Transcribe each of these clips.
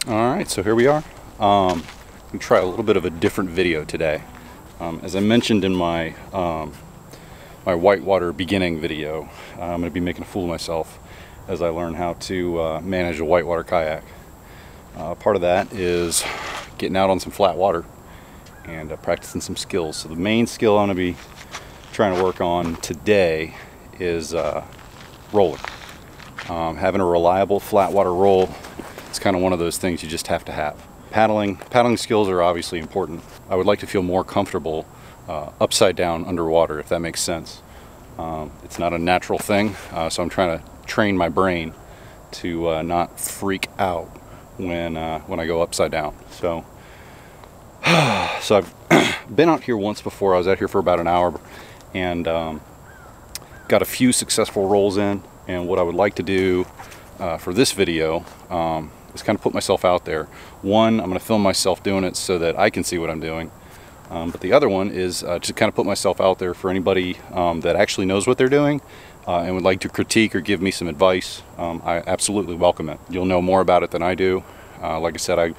Alright, so here we are. I'm going to try a little bit of a different video today. As I mentioned in my my whitewater beginning video, I'm going to be making a fool of myself as I learn how to manage a whitewater kayak. Part of that is getting out on some flat water and practicing some skills. So the main skill I'm going to be trying to work on today is rolling. Having a reliable flat water roll, it's kind of one of those things you just have to have. Paddling skills are obviously important. I would like to feel more comfortable upside down underwater, if that makes sense. It's not a natural thing, so I'm trying to train my brain to not freak out when I go upside down. So I've been out here once before. I was out here for about an hour and got a few successful rolls in. And what I would like to do for this video is kind of put myself out there. One, I'm going to film myself doing it so that I can see what I'm doing. But the other one is to kind of put myself out there for anybody that actually knows what they're doing and would like to critique or give me some advice. I absolutely welcome it. You'll know more about it than I do. Like I said,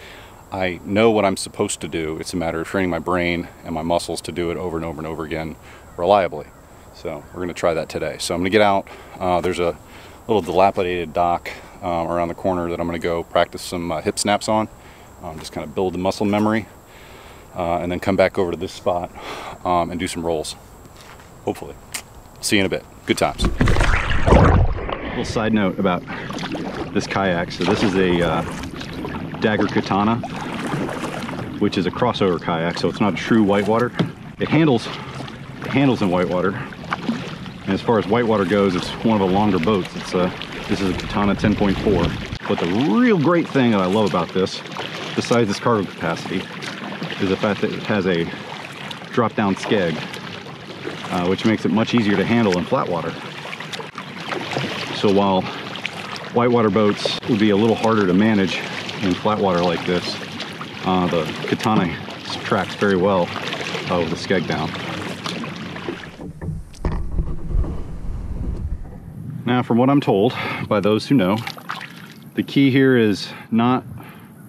I know what I'm supposed to do. It's a matter of training my brain and my muscles to do it over and over and over again reliably. So we're going to try that today. So I'm going to get out. There's a little dilapidated dock around the corner that I'm going to go practice some hip snaps on. Just kind of build the muscle memory. And then come back over to this spot and do some rolls. Hopefully. See you in a bit. Good times. Little side note about this kayak. So this is a Dagger Katana, which is a crossover kayak. So it's not a true whitewater. It handles in whitewater. And as far as whitewater goes, it's one of the longer boats. This is a Katana 10.4. But the real great thing that I love about this, besides its cargo capacity, is the fact that it has a drop-down skeg, which makes it much easier to handle in flat water. So while whitewater boats would be a little harder to manage in flat water like this, the Katana tracks very well with the skeg down. Now, from what I'm told by those who know, the key here is not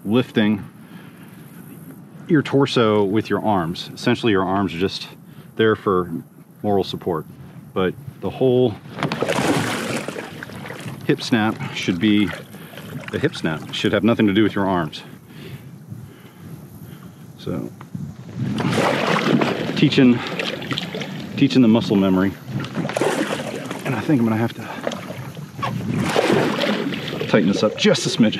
lifting your torso with your arms. Essentially, your arms are just there for moral support. But the whole hip snap should be the hip snap. It should have nothing to do with your arms. So, teaching the muscle memory. And I think I'm gonna have to tighten this up just a smidgen.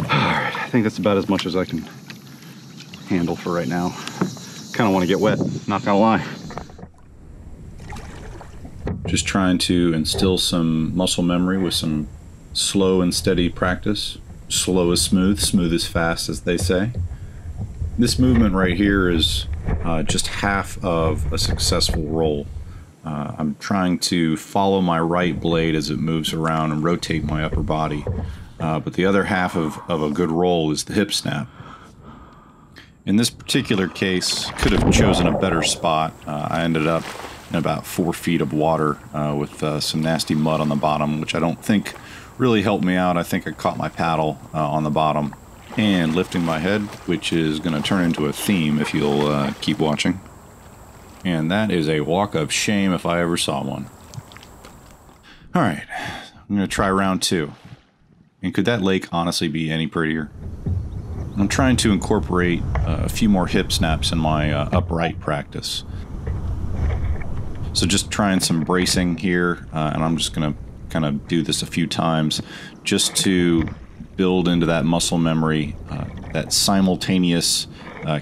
Alright, I think that's about as much as I can handle for right now. Kind of want to get wet, not gonna lie. Just trying to instill some muscle memory with some slow and steady practice. Slow is smooth, smooth is fast, as they say. This movement right here is just half of a successful roll. I'm trying to follow my right blade as it moves around and rotate my upper body. But the other half of a good roll is the hip snap. In this particular case, could have chosen a better spot. I ended up in about 4 feet of water with some nasty mud on the bottom, which I don't think really helped me out. I think I caught my paddle on the bottom and lifting my head, which is going to turn into a theme if you'll keep watching. And that is a walk of shame if I ever saw one. Alright, I'm going to try round 2. And could that lake honestly be any prettier? I'm trying to incorporate a few more hip snaps in my upright practice. So just trying some bracing here, and I'm just going to kind of do this a few times just to build into that muscle memory, that simultaneous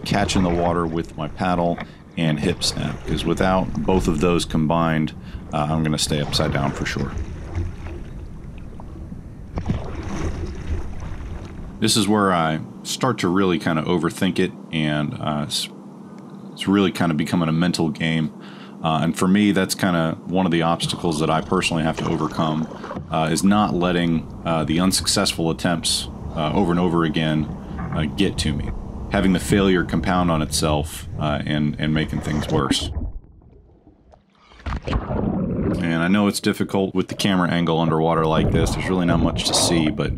catch in the water with my paddle and hip snap, because without both of those combined, I'm going to stay upside down for sure. This is where I start to really kind of overthink it, and it's really kind of becoming a mental game. And for me, that's kind of one of the obstacles that I personally have to overcome, is not letting the unsuccessful attempts over and over again get to me, having the failure compound on itself and making things worse. And I know it's difficult with the camera angle underwater like this. There's really not much to see, but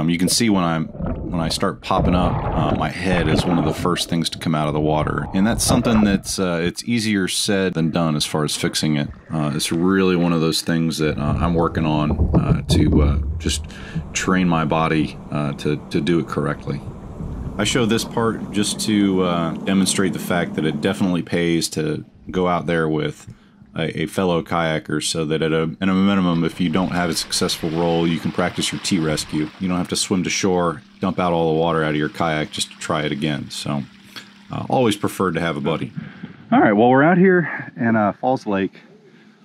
you can see when I start popping up, my head is one of the first things to come out of the water. And that's something that's it's easier said than done as far as fixing it. It's really one of those things that I'm working on to just train my body to do it correctly. I show this part just to demonstrate the fact that it definitely pays to go out there with a fellow kayaker, so that at a minimum, if you don't have a successful roll, you can practice your T-rescue. You don't have to swim to shore, dump out all the water out of your kayak just to try it again. So always preferred to have a buddy. All right, well, we're out here in Falls Lake.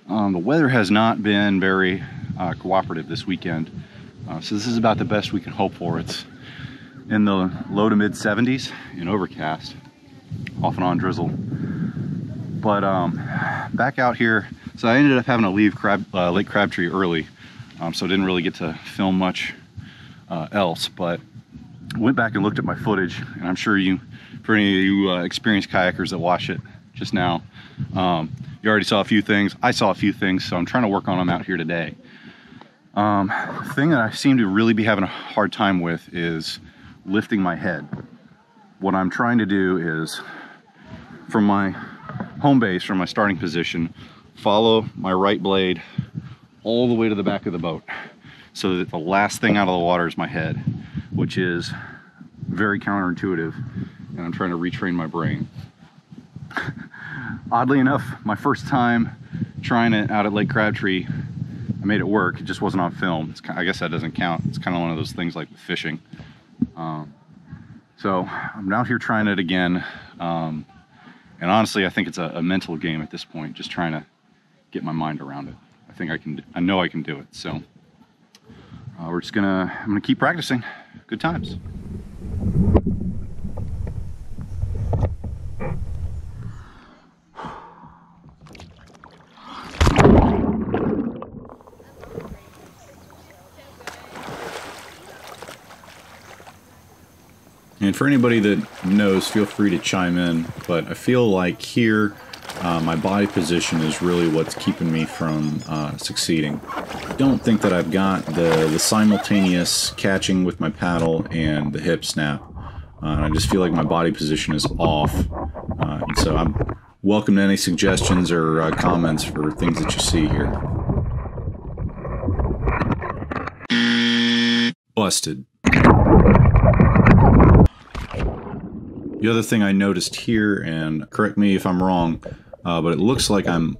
The weather has not been very cooperative this weekend, so this is about the best we can hope for. It's in the low to mid 70s and overcast, off and on drizzle. But back out here, so I ended up having to leave Lake Crabtree early, so I didn't really get to film much else, but went back and looked at my footage, and I'm sure for any of you experienced kayakers that watch it just now, you already saw a few things. I saw a few things, so I'm trying to work on them out here today. The thing that I seem to really be having a hard time with is lifting my head. What I'm trying to do is, from my home base, from my starting position, follow my right blade all the way to the back of the boat, so that the last thing out of the water is my head, which is very counterintuitive, and I'm trying to retrain my brain. Oddly enough, my first time trying it out at Lake Crabtree, I made it work. It just wasn't on film. I guess that doesn't count. It's kind of one of those things like with fishing. So I'm out here trying it again. And honestly, I think it's a mental game at this point, just trying to get my mind around it. I know I can do it. So I'm gonna keep practicing. Good times. And for anybody that knows, feel free to chime in, but I feel like here my body position is really what's keeping me from succeeding. I don't think that I've got the simultaneous catching with my paddle and the hip snap. I just feel like my body position is off. And so I'm welcome to any suggestions or comments for things that you see here. Busted. The other thing I noticed here, and correct me if I'm wrong, but it looks like I'm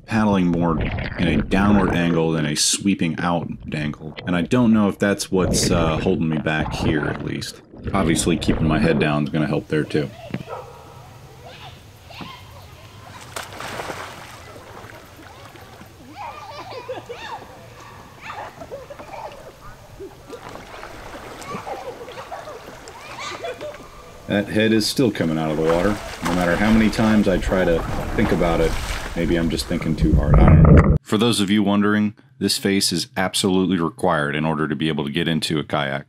paddling more in a downward angle than a sweeping out angle. And I don't know if that's what's holding me back here, at least. Obviously, keeping my head down is going to help there, too. That head is still coming out of the water. No matter how many times I try to think about it, maybe I'm just thinking too hard. I don't know. For those of you wondering, this face is absolutely required in order to be able to get into a kayak.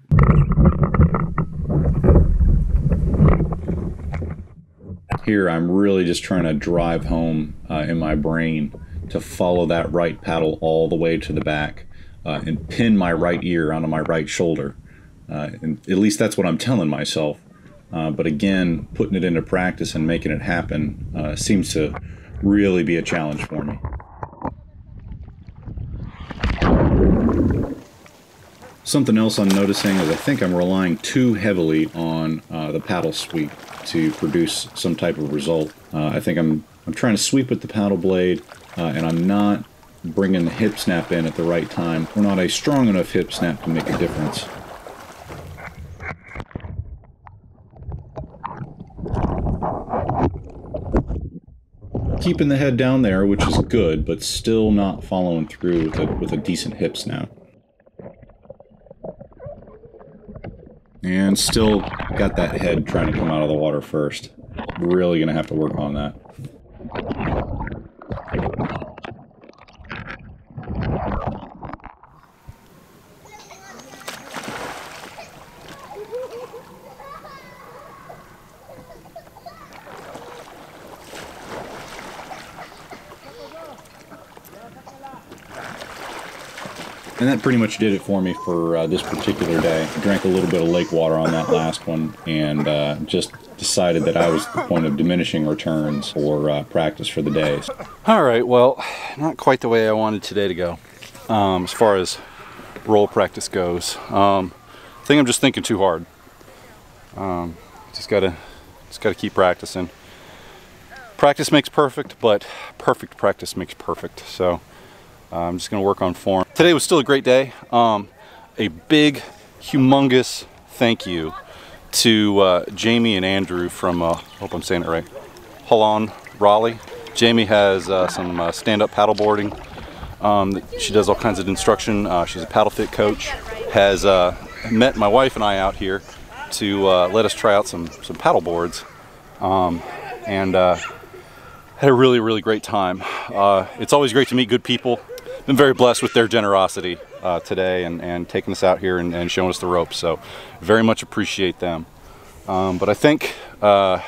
Here, I'm really just trying to drive home in my brain to follow that right paddle all the way to the back and pin my right ear onto my right shoulder. And at least that's what I'm telling myself. But again, putting it into practice and making it happen seems to really be a challenge for me. Something else I'm noticing is I think I'm relying too heavily on the paddle sweep to produce some type of result. I think I'm trying to sweep with the paddle blade, and I'm not bringing the hip snap in at the right time, or not a strong enough hip snap to make a difference. Keeping the head down there, which is good, but still not following through with a decent hip snap. And still got that head trying to come out of the water first. Really gonna have to work on that. And that pretty much did it for me for this particular day. I drank a little bit of lake water on that last one, and just decided that I was at the point of diminishing returns for practice for the day. All right, well, not quite the way I wanted today to go as far as roll practice goes. I think I'm just thinking too hard. Just gotta keep practicing. Practice makes perfect, but perfect practice makes perfect. So I'm just gonna work on form. Today was still a great day. A big, humongous thank you to Jamie and Andrew from, hope I'm saying it right, Holland, Raleigh. Jamie has some stand-up paddleboarding. She does all kinds of instruction. She's a paddle fit coach. Has met my wife and I out here to let us try out some paddle boards, and had a really great time. It's always great to meet good people. Been very blessed with their generosity today and taking us out here and showing us the ropes, so very much appreciate them. But I think I'm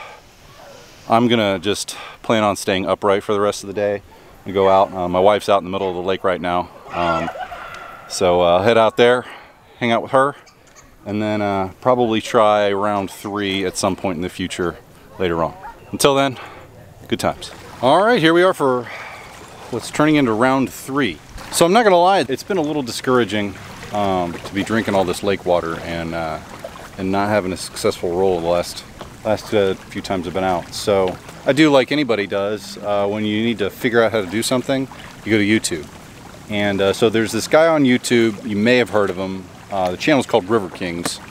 gonna just plan on staying upright for the rest of the day and go out. My wife's out in the middle of the lake right now, so I'll head out there, hang out with her, and then probably try round 3 at some point in the future later on. Until then, good times. All right, here we are for what's turning into round 3. So I'm not gonna lie, it's been a little discouraging to be drinking all this lake water and not having a successful roll the last few times I've been out. So I do like anybody does, when you need to figure out how to do something, you go to YouTube. And so there's this guy on YouTube, you may have heard of him. The channel is called River Kings,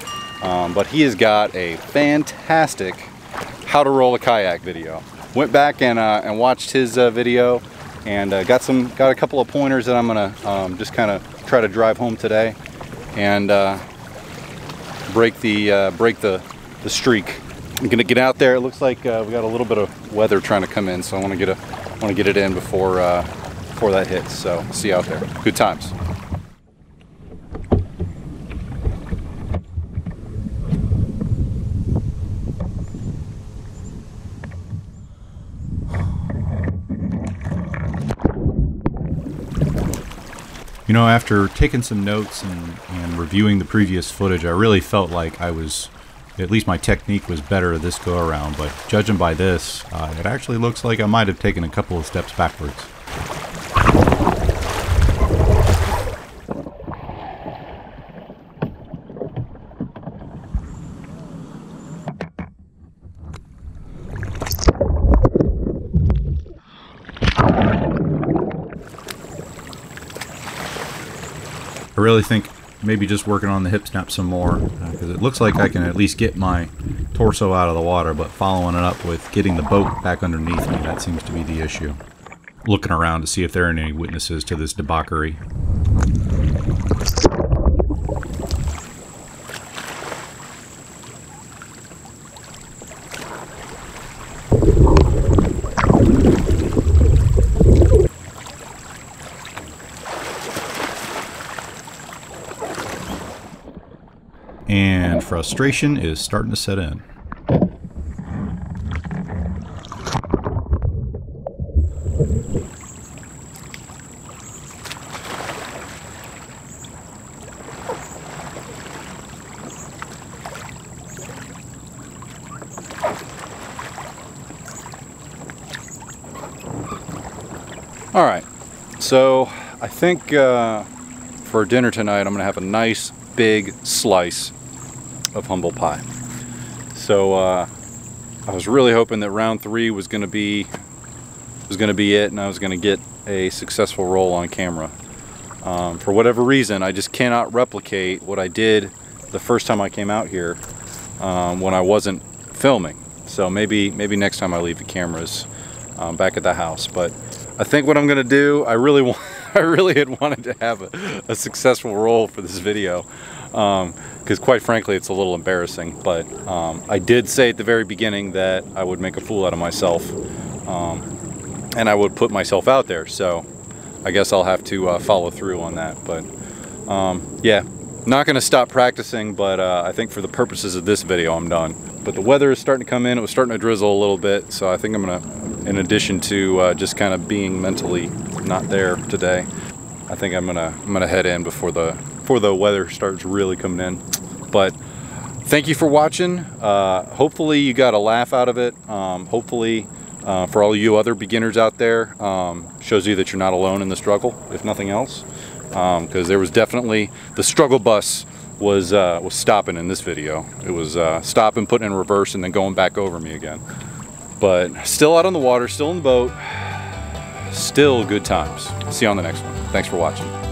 but he has got a fantastic how to roll a kayak video. Went back and watched his video, and got a couple of pointers that I'm gonna just kind of try to drive home today, and break the streak. I'm gonna get out there. It looks like we got a little bit of weather trying to come in, so I want to get it in before that hits. So see you out there. Good times. You know, after taking some notes and reviewing the previous footage, I really felt like at least my technique was better this go around, but judging by this, it actually looks like I might have taken a couple of steps backwards. I really think maybe just working on the hip snap some more, because it looks like I can at least get my torso out of the water, but following it up with getting the boat back underneath me, that seems to be the issue. Looking around to see if there are any witnesses to this debauchery. And frustration is starting to set in. All right, so I think for dinner tonight I'm gonna have a nice big slice of humble pie. So I was really hoping that round 3 was gonna be it, and I was gonna get a successful roll on camera. For whatever reason, I just cannot replicate what I did the first time I came out here when I wasn't filming. So maybe next time I leave the cameras back at the house. But I think what I'm gonna do, I really had wanted to have a successful roll for this video, because quite frankly it's a little embarrassing, but I did say at the very beginning that I would make a fool out of myself, and I would put myself out there, so I guess I'll have to follow through on that. But yeah, not gonna stop practicing, but I think for the purposes of this video I'm done. But the weather is starting to come in. It was starting to drizzle a little bit, so I think I'm gonna, in addition to just kind of being mentally not there today, I think I'm gonna head in before the weather starts really coming in. But thank you for watching. Hopefully you got a laugh out of it. Hopefully for all you other beginners out there, shows you that you're not alone in the struggle, if nothing else. Because there was definitely, the struggle bus was stopping in this video. It was stopping, putting in reverse, and then going back over me again. But still out on the water, still in the boat, still good times. See you on the next one. Thanks for watching.